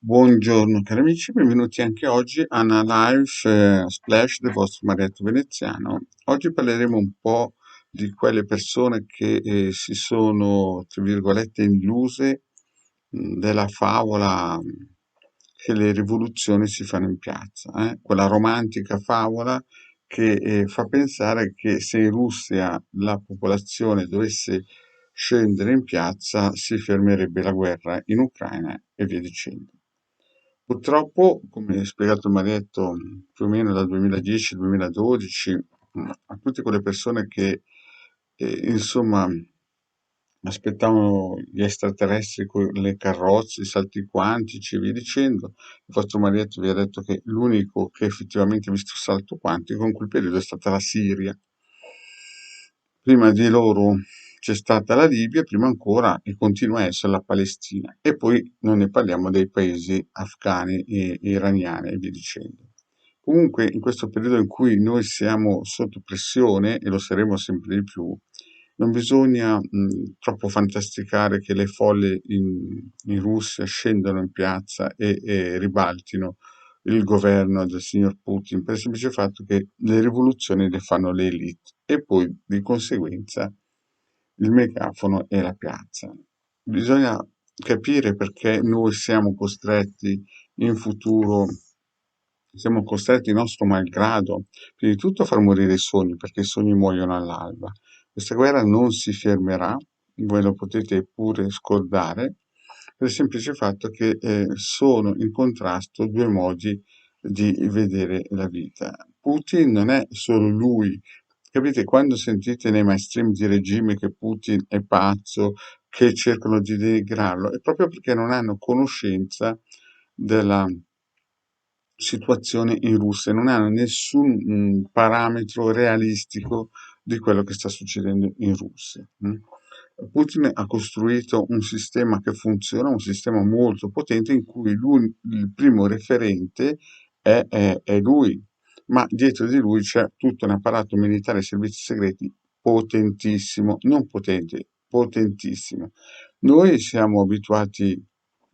Buongiorno cari amici, benvenuti anche oggi a una live splash del vostro Marietto Veneziano. Oggi parleremo un po' di quelle persone che si sono, tra virgolette, illuse della favola che le rivoluzioni si fanno in piazza, quella romantica favola che fa pensare che se in Russia la popolazione dovesse scendere in piazza si fermerebbe la guerra in Ucraina e via dicendo. Purtroppo, come ha spiegato Marietto, più o meno dal 2010-2012, a tutte quelle persone che, insomma, aspettavano gli extraterrestri con le carrozze, i salti quantici e via dicendo, il vostro Marietto vi ha detto che l'unico che effettivamente ha visto il salto quantico in quel periodo è stata la Siria. Prima di loro c'è stata la Libia, prima ancora e continua a essere la Palestina. E poi non ne parliamo dei paesi afghani e iraniani e via dicendo. Comunque, in questo periodo in cui noi siamo sotto pressione e lo saremo sempre di più, non bisogna troppo fantasticare che le folle in Russia scendano in piazza e ribaltino il governo del signor Putin per il semplice fatto che le rivoluzioni le fanno le elite e poi di conseguenza il megafono è la piazza. Bisogna capire perché noi siamo costretti in futuro, siamo costretti nostro malgrado, prima di tutto a far morire i sogni, perché i sogni muoiono all'alba. Questa guerra non si fermerà, voi lo potete pure scordare, per il semplice fatto che sono in contrasto due modi di vedere la vita. Putin non è solo lui. Capite, quando sentite nei mainstream di regime che Putin è pazzo, che cercano di denigrarlo, è proprio perché non hanno conoscenza della situazione in Russia, non hanno nessun parametro realistico di quello che sta succedendo in Russia. Putin ha costruito un sistema che funziona, un sistema molto potente in cui lui, il primo referente è lui, ma dietro di lui c'è tutto un apparato militare e servizi segreti potentissimo, non potente, potentissimo. Noi siamo abituati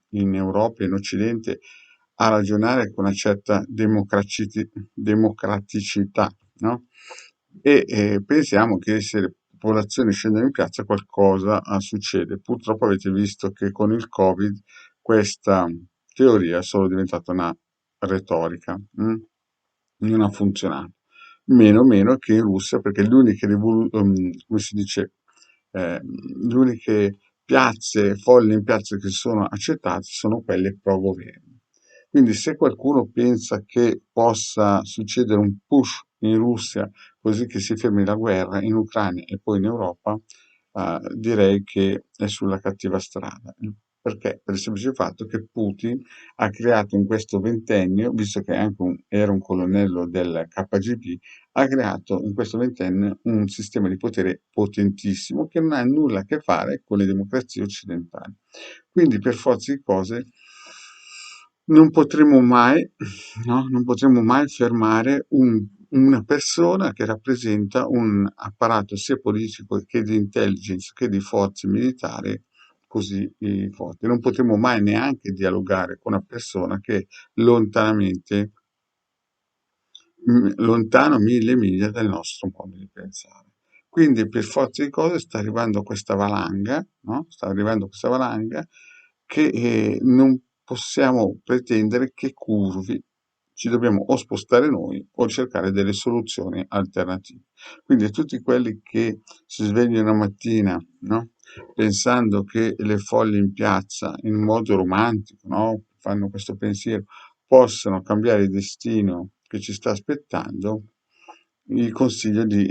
in Europa e in Occidente a ragionare con una certa democraticità, no? E pensiamo che se le popolazioni scendono in piazza qualcosa succede. Purtroppo avete visto che con il Covid questa teoria è solo diventata una retorica, non ha funzionato. Meno che in Russia, perché come si dice, le uniche piazze, folle in piazza che sono accettate sono quelle pro governo. Quindi se qualcuno pensa che possa succedere un push in Russia così che si fermi la guerra in Ucraina e poi in Europa, direi che è sulla cattiva strada. Perché? Per il semplice fatto che Putin ha creato in questo ventennio, visto che anche era un colonnello del KGB, ha creato in questo ventennio un sistema di potere potentissimo che non ha nulla a che fare con le democrazie occidentali. Quindi per forza di cose non potremo mai, no? Non potremo mai fermare una persona che rappresenta un apparato sia politico che di intelligence che di forze militari così forte. Non potremo mai neanche dialogare con una persona che è lontanamente, lontano mille miglia dal nostro modo di pensare. Quindi per forza di cose sta arrivando questa valanga, no? Sta arrivando questa valanga che non possiamo pretendere che curvi, ci dobbiamo o spostare noi o cercare delle soluzioni alternative. Quindi a tutti quelli che si svegliano la mattina, no? Pensando che le foglie in piazza in modo romantico, no? Fanno questo pensiero, possano cambiare il destino che ci sta aspettando, gli consiglio di,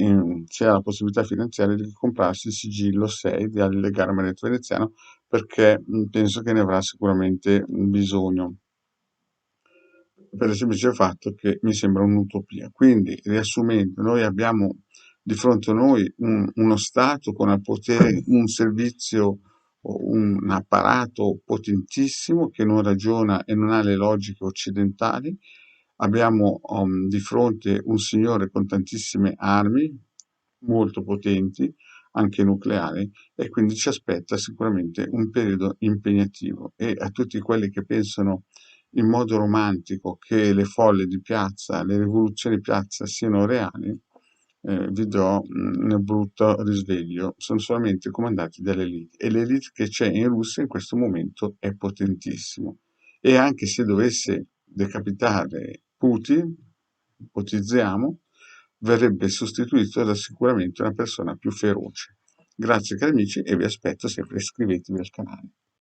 se ha la possibilità finanziaria, di comprarsi il sigillo 6 di Allegare Maretto Veneziano perché penso che ne avrà sicuramente bisogno per il semplice fatto che mi sembra un'utopia. Quindi, riassumendo, noi abbiamo di fronte a noi uno Stato con al potere un servizio, o un apparato potentissimo che non ragiona e non ha le logiche occidentali. Abbiamo di fronte un signore con tantissime armi, molto potenti, anche nucleari, e quindi ci aspetta sicuramente un periodo impegnativo. E a tutti quelli che pensano in modo romantico che le folle di piazza, le rivoluzioni di piazza siano reali, vi do un brutto risveglio, sono solamente comandati dalle elite e l'elite che c'è in Russia in questo momento è potentissimo e anche se dovesse decapitare Putin, ipotizziamo, verrebbe sostituito da sicuramente una persona più feroce. Grazie cari amici e vi aspetto sempre, iscrivetevi al canale.